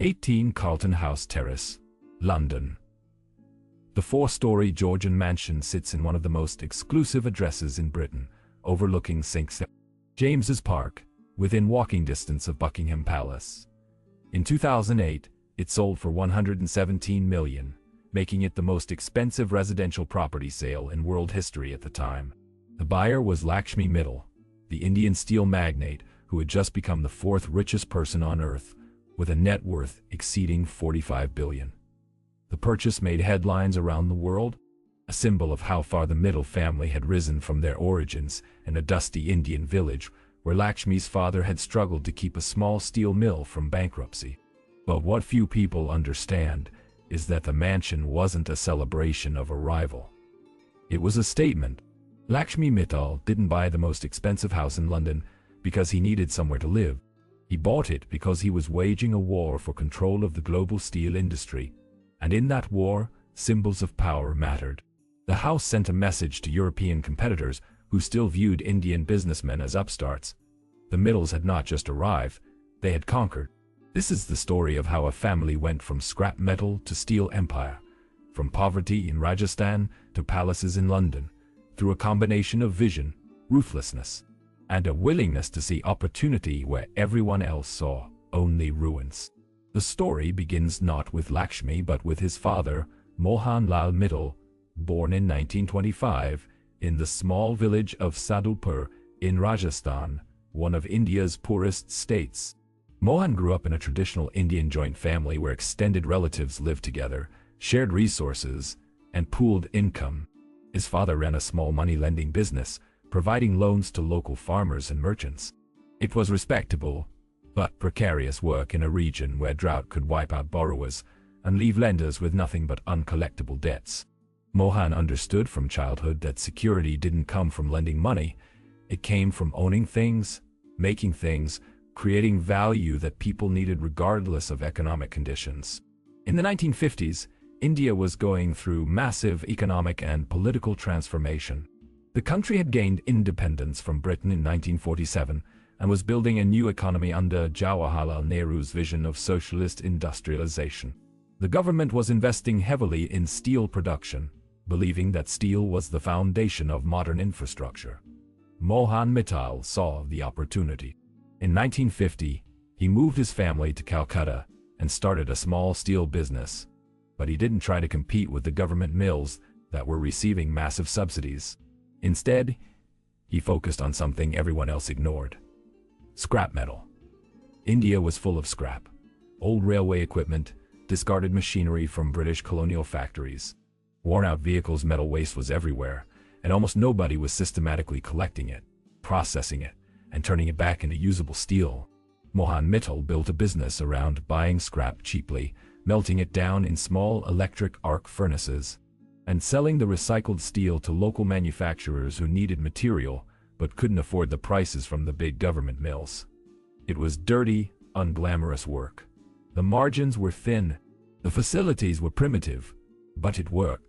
18 Carlton House Terrace, London. The four-story Georgian mansion sits in one of the most exclusive addresses in Britain, overlooking St. James's Park, within walking distance of Buckingham Palace. In 2008, it sold for £117 million, making it the most expensive residential property sale in world history at the time. The buyer was Lakshmi Mittal, the Indian steel magnate who had just become the fourth richest person on earth, with a net worth exceeding $45 billion. The purchase made headlines around the world, a symbol of how far the Mittal family had risen from their origins in a dusty Indian village where Lakshmi's father had struggled to keep a small steel mill from bankruptcy. But what few people understand is that the mansion wasn't a celebration of arrival. It was a statement. Lakshmi Mittal didn't buy the most expensive house in London because he needed somewhere to live. He bought it because he was waging a war for control of the global steel industry, and in that war, symbols of power mattered. The house sent a message to European competitors who still viewed Indian businessmen as upstarts. The Mittals had not just arrived, they had conquered. This is the story of how a family went from scrap metal to steel empire, from poverty in Rajasthan to palaces in London, through a combination of vision, ruthlessness, and a willingness to see opportunity where everyone else saw only ruins. The story begins not with Lakshmi but with his father, Mohan Lal Mittal, born in 1925 in the small village of Sadulpur in Rajasthan, one of India's poorest states. Mohan grew up in a traditional Indian joint family where extended relatives lived together, shared resources, and pooled income. His father ran a small money-lending business, providing loans to local farmers and merchants. It was respectable, but precarious work in a region where drought could wipe out borrowers and leave lenders with nothing but uncollectible debts. Mohan understood from childhood that security didn't come from lending money. It came from owning things, making things, creating value that people needed regardless of economic conditions. In the 1950s, India was going through massive economic and political transformation. The country had gained independence from Britain in 1947 and was building a new economy under Jawaharlal Nehru's vision of socialist industrialization. The government was investing heavily in steel production, believing that steel was the foundation of modern infrastructure. Mohan Mittal saw the opportunity. In 1950, he moved his family to Calcutta and started a small steel business, but he didn't try to compete with the government mills that were receiving massive subsidies. Instead, he focused on something everyone else ignored: scrap metal. India was full of scrap, old railway equipment, discarded machinery from British colonial factories. Worn-out vehicles' metal waste was everywhere, and almost nobody was systematically collecting it, processing it, and turning it back into usable steel. Mohan Mittal built a business around buying scrap cheaply, melting it down in small electric arc furnaces, and selling the recycled steel to local manufacturers who needed material but couldn't afford the prices from the big government mills. It was dirty, unglamorous work. The margins were thin, the facilities were primitive, but it worked.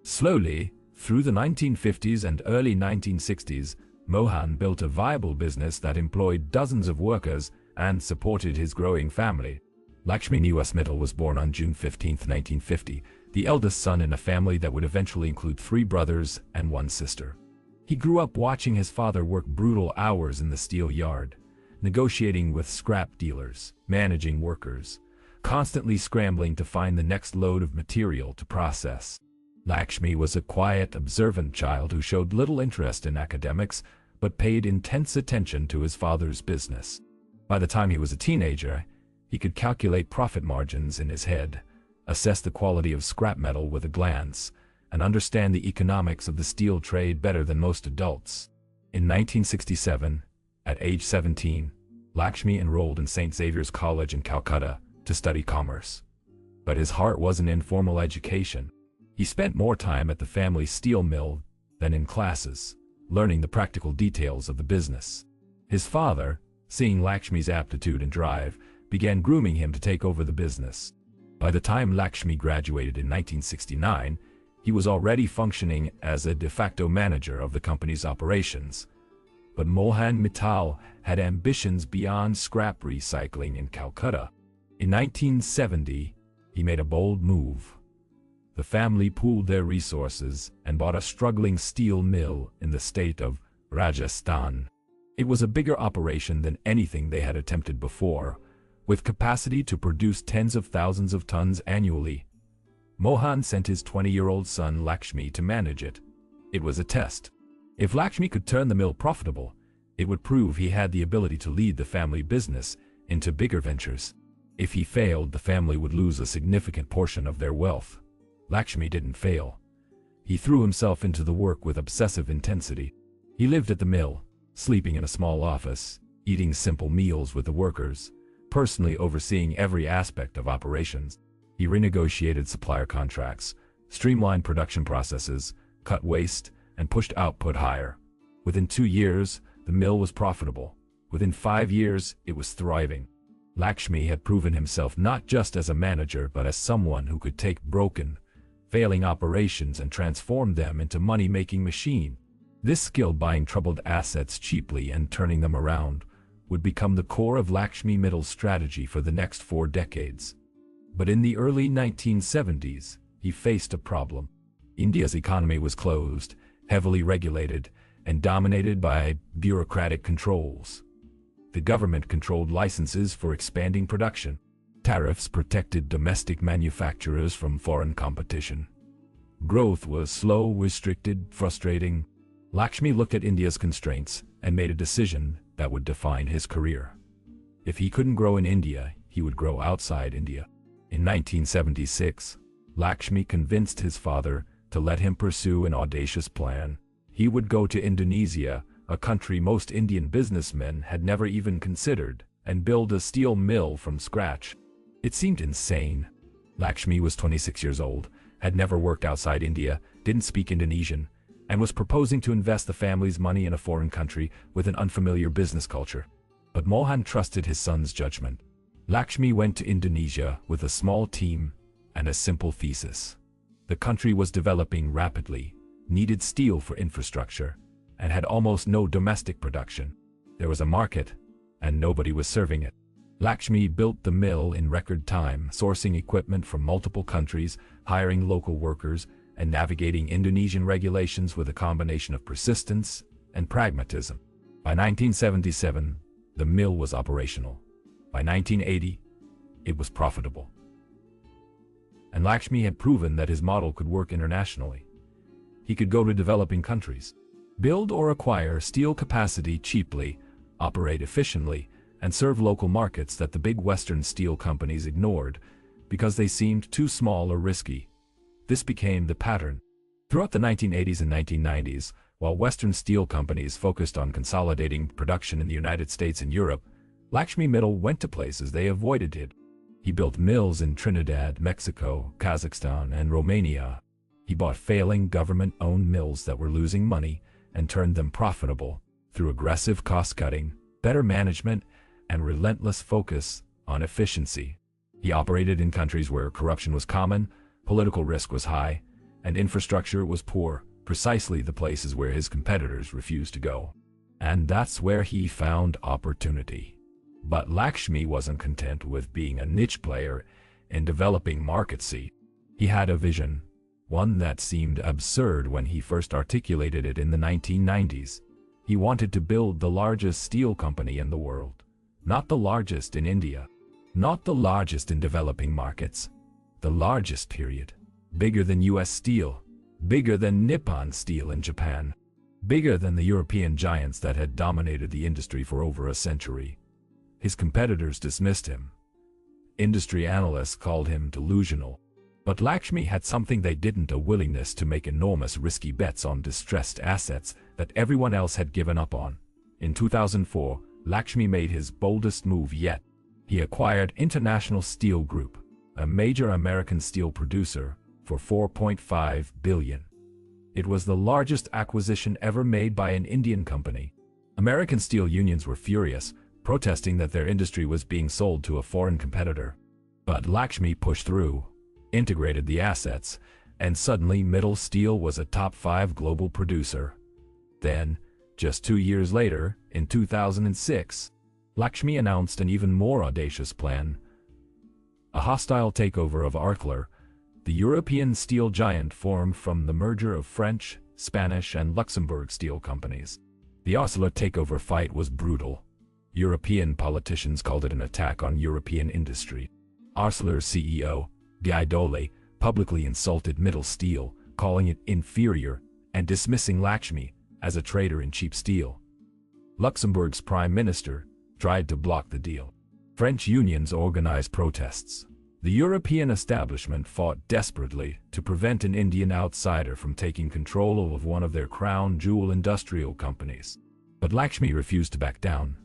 Slowly, through the 1950s and early 1960s, Mohan built a viable business that employed dozens of workers and supported his growing family. Lakshmi Mittal was born on June 15, 1950, the eldest son in a family that would eventually include 3 brothers and 1 sister. He grew up watching his father work brutal hours in the steel yard, negotiating with scrap dealers, managing workers, constantly scrambling to find the next load of material to process. Lakshmi was a quiet, observant child who showed little interest in academics but paid intense attention to his father's business. By the time he was a teenager, he could calculate profit margins in his head, assess the quality of scrap metal with a glance, and understand the economics of the steel trade better than most adults. In 1967, at age 17, Lakshmi enrolled in St. Xavier's College in Calcutta to study commerce. But his heart wasn't in formal education. He spent more time at the family steel mill than in classes, learning the practical details of the business. His father, seeing Lakshmi's aptitude and drive, began grooming him to take over the business. By the time Lakshmi graduated in 1969, he was already functioning as a de facto manager of the company's operations. But Mohan Mittal had ambitions beyond scrap recycling in Calcutta. In 1970, he made a bold move. The family pooled their resources and bought a struggling steel mill in the state of Rajasthan. It was a bigger operation than anything they had attempted before, with capacity to produce tens of thousands of tons annually. Mohan sent his 20-year-old son Lakshmi to manage it. It was a test. If Lakshmi could turn the mill profitable, it would prove he had the ability to lead the family business into bigger ventures. If he failed, the family would lose a significant portion of their wealth. Lakshmi didn't fail. He threw himself into the work with obsessive intensity. He lived at the mill, sleeping in a small office, eating simple meals with the workers, personally overseeing every aspect of operations. He renegotiated supplier contracts, streamlined production processes, cut waste, and pushed output higher. Within 2 years, the mill was profitable. Within 5 years, it was thriving. Lakshmi had proven himself not just as a manager but as someone who could take broken, failing operations and transform them into money-making machine. This skill, buying troubled assets cheaply and turning them around, would become the core of Lakshmi Mittal's strategy for the next 4 decades. But in the early 1970s, he faced a problem. India's economy was closed, heavily regulated, and dominated by bureaucratic controls. The government controlled licenses for expanding production. Tariffs protected domestic manufacturers from foreign competition. Growth was slow, restricted, frustrating. Lakshmi looked at India's constraints and made a decision that would define his career. If he couldn't grow in India, he would grow outside India. In 1976, Lakshmi convinced his father to let him pursue an audacious plan. He would go to Indonesia, a country most Indian businessmen had never even considered, and build a steel mill from scratch. It seemed insane. Lakshmi was 26 years old, had never worked outside India, didn't speak Indonesian, and was proposing to invest the family's money in a foreign country with an unfamiliar business culture. But Mohan trusted his son's judgment. Lakshmi went to Indonesia with a small team and a simple thesis. The country was developing rapidly, needed steel for infrastructure, and had almost no domestic production. There was a market, and nobody was serving it. Lakshmi built the mill in record time, sourcing equipment from multiple countries, hiring local workers, and navigating Indonesian regulations with a combination of persistence and pragmatism. By 1977, the mill was operational. By 1980, it was profitable. And Lakshmi had proven that his model could work internationally. He could go to developing countries, build or acquire steel capacity cheaply, operate efficiently, and serve local markets that the big Western steel companies ignored because they seemed too small or risky. This became the pattern. Throughout the 1980s and 1990s, while Western steel companies focused on consolidating production in the United States and Europe, Lakshmi Mittal went to places they avoided it. He built mills in Trinidad, Mexico, Kazakhstan, and Romania. He bought failing government-owned mills that were losing money and turned them profitable through aggressive cost-cutting, better management, and relentless focus on efficiency. He operated in countries where corruption was common, political risk was high, and infrastructure was poor, precisely the places where his competitors refused to go. And that's where he found opportunity. But Lakshmi wasn't content with being a niche player in developing markets. He had a vision, one that seemed absurd when he first articulated it in the 1990s. He wanted to build the largest steel company in the world. Not the largest in India. Not the largest in developing markets. The largest, period. Bigger than US Steel. Bigger than Nippon Steel in Japan. Bigger than the European giants that had dominated the industry for over a century. His competitors dismissed him. Industry analysts called him delusional. But Lakshmi had something they didn't: a willingness to make enormous risky bets on distressed assets that everyone else had given up on. In 2004, Lakshmi made his boldest move yet. He acquired International Steel Group, a major American steel producer, for $4.5 billion. It was the largest acquisition ever made by an Indian company. American steel unions were furious, protesting that their industry was being sold to a foreign competitor. But Lakshmi pushed through, integrated the assets, and suddenly Mittal Steel was a top 5 global producer. Then, just 2 years later, in 2006, Lakshmi announced an even more audacious plan: hostile takeover of Arkler, the European steel giant formed from the merger of French, Spanish, and Luxembourg steel companies. The Arkler takeover fight was brutal. European politicians called it an attack on European industry. Arkler's CEO, Guy Dole, publicly insulted Mittal Steel, calling it inferior and dismissing Lakshmi as a trader in cheap steel. Luxembourg's prime minister tried to block the deal. French unions organized protests. The European establishment fought desperately to prevent an Indian outsider from taking control of one of their crown jewel industrial companies. But Lakshmi refused to back down.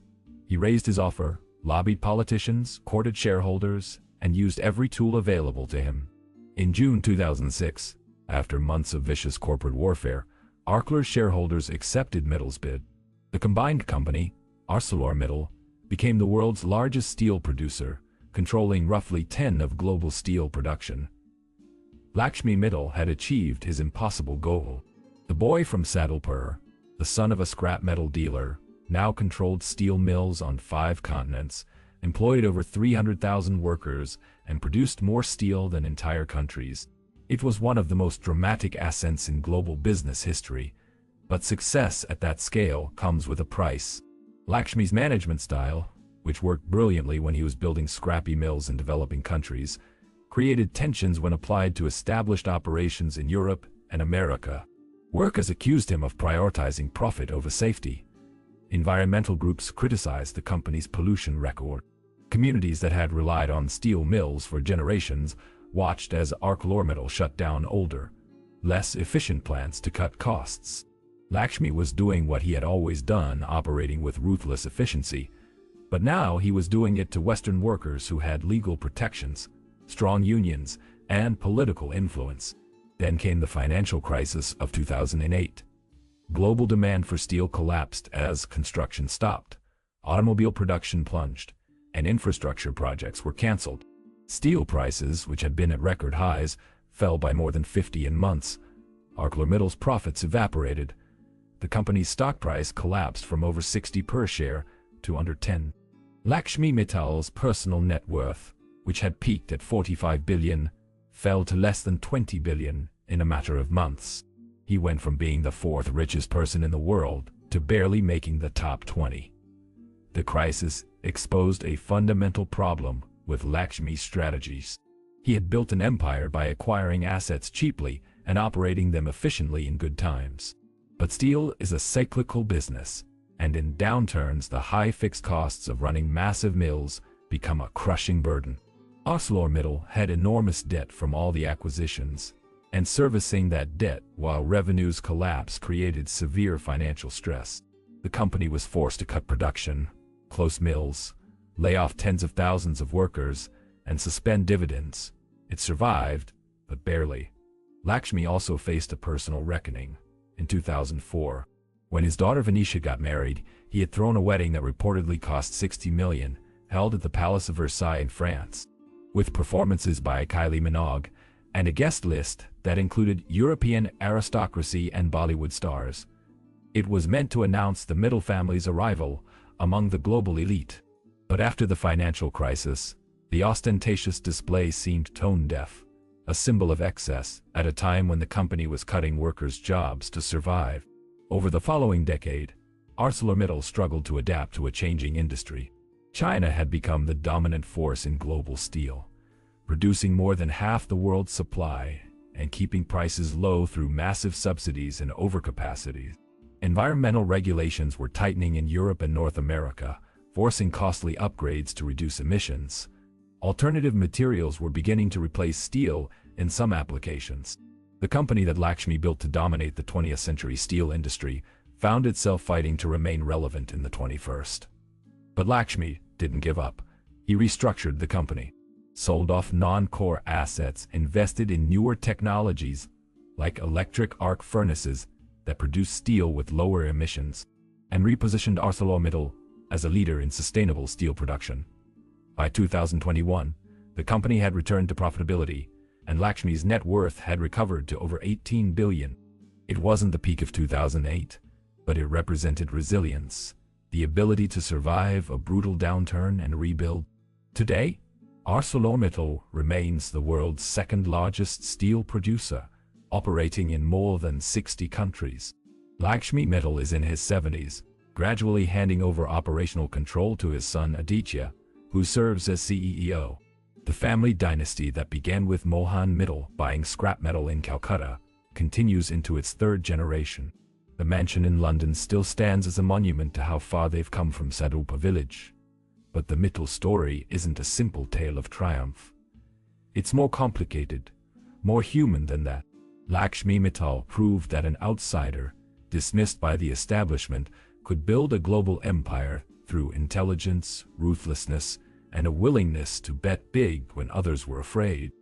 He raised his offer, lobbied politicians, courted shareholders, and used every tool available to him. In June 2006, after months of vicious corporate warfare, Arkler's shareholders accepted Mittal's bid. The combined company, ArcelorMittal, became the world's largest steel producer, controlling roughly 10% of global steel production. Lakshmi Mittal had achieved his impossible goal. The boy from Sadalpur, the son of a scrap metal dealer, now controlled steel mills on 5 continents, employed over 300,000 workers, and produced more steel than entire countries. It was one of the most dramatic ascents in global business history. But success at that scale comes with a price. Lakshmi's management style, which worked brilliantly when he was building scrappy mills in developing countries, created tensions when applied to established operations in Europe and America. Workers accused him of prioritizing profit over safety. Environmental groups criticized the company's pollution record. Communities that had relied on steel mills for generations watched as ArcelorMittal shut down older, less efficient plants to cut costs. Lakshmi was doing what he had always done, operating with ruthless efficiency, but now he was doing it to Western workers who had legal protections, strong unions, and political influence. Then came the financial crisis of 2008. Global demand for steel collapsed as construction stopped, automobile production plunged, and infrastructure projects were canceled. Steel prices, which had been at record highs, fell by more than 50% in months. ArcelorMittal's profits evaporated. The company's stock price collapsed from over 60 per share to under 10. Lakshmi Mittal's personal net worth, which had peaked at 45 billion, fell to less than 20 billion in a matter of months. He went from being the 4th richest person in the world to barely making the top 20. The crisis exposed a fundamental problem with Lakshmi's strategies. He had built an empire by acquiring assets cheaply and operating them efficiently in good times. But steel is a cyclical business, and in downturns the high fixed costs of running massive mills become a crushing burden. ArcelorMittal had enormous debt from all the acquisitions, and servicing that debt while revenues collapsed created severe financial stress. The company was forced to cut production, close mills, lay off tens of thousands of workers, and suspend dividends. It survived, but barely. Lakshmi also faced a personal reckoning. In 2004, when his daughter Venetia got married, he had thrown a wedding that reportedly cost 60 million, held at the Palace of Versailles in France, with performances by Kylie Minogue, and a guest list that included European aristocracy and Bollywood stars. It was meant to announce the Mittal family's arrival among the global elite. But after the financial crisis, the ostentatious display seemed tone-deaf, a symbol of excess at a time when the company was cutting workers' jobs to survive. Over the following decade, ArcelorMittal struggled to adapt to a changing industry. China had become the dominant force in global steel, producing more than half the world's supply and keeping prices low through massive subsidies and overcapacities. Environmental regulations were tightening in Europe and North America, forcing costly upgrades to reduce emissions. Alternative materials were beginning to replace steel in some applications. The company that Lakshmi built to dominate the 20th century steel industry found itself fighting to remain relevant in the 21st. But Lakshmi didn't give up. He restructured the company, sold off non-core assets, invested in newer technologies like electric arc furnaces that produce steel with lower emissions, and repositioned ArcelorMittal as a leader in sustainable steel production. By 2021, the company had returned to profitability, and Lakshmi's net worth had recovered to over 18 billion. It wasn't the peak of 2008, but it represented resilience, the ability to survive a brutal downturn and rebuild. Today, ArcelorMittal remains the world's second-largest steel producer, operating in more than 60 countries. Lakshmi Mittal is in his 70s, gradually handing over operational control to his son Aditya, who serves as CEO. The family dynasty that began with Mohan Mittal buying scrap metal in Calcutta continues into its third generation. The mansion in London still stands as a monument to how far they've come from Sadupa village. But the Mittal story isn't a simple tale of triumph. It's more complicated, more human than that. Lakshmi Mittal proved that an outsider, dismissed by the establishment, could build a global empire through intelligence, ruthlessness, and a willingness to bet big when others were afraid.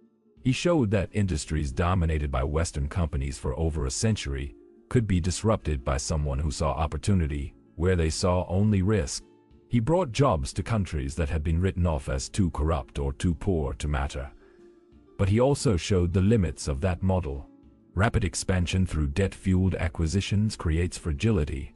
He showed that industries dominated by Western companies for over a century could be disrupted by someone who saw opportunity where they saw only risk. He brought jobs to countries that had been written off as too corrupt or too poor to matter. But he also showed the limits of that model. Rapid expansion through debt-fueled acquisitions creates fragility.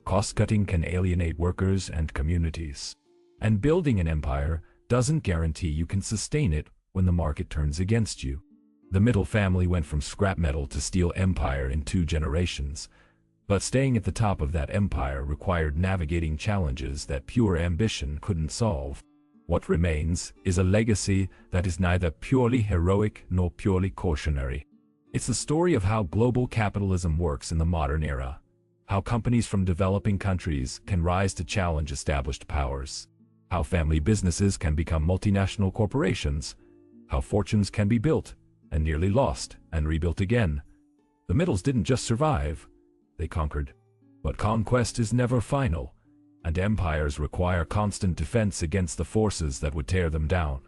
Cost-cutting can alienate workers and communities. And building an empire doesn't guarantee you can sustain it when the market turns against you. The Mittal family went from scrap metal to steel empire in 2 generations. But staying at the top of that empire required navigating challenges that pure ambition couldn't solve. What remains is a legacy that is neither purely heroic nor purely cautionary. It's the story of how global capitalism works in the modern era, how companies from developing countries can rise to challenge established powers, how family businesses can become multinational corporations, how fortunes can be built and nearly lost and rebuilt again. The Mittals didn't just survive. They conquered. But conquest is never final, and empires require constant defense against the forces that would tear them down.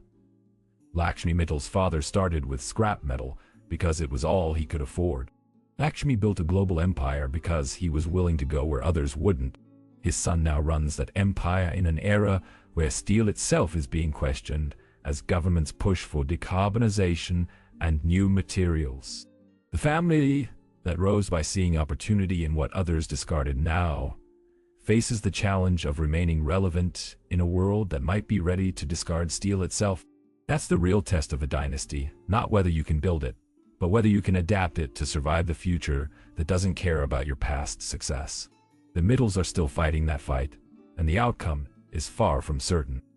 Lakshmi Mittal's father started with scrap metal because it was all he could afford. Lakshmi built a global empire because he was willing to go where others wouldn't. His son now runs that empire in an era where steel itself is being questioned as governments push for decarbonization and new materials. The family that rose by seeing opportunity in what others discarded now faces the challenge of remaining relevant in a world that might be ready to discard steel itself. That's the real test of a dynasty, not whether you can build it, but whether you can adapt it to survive the future that doesn't care about your past success. The Mittals are still fighting that fight, and the outcome is far from certain.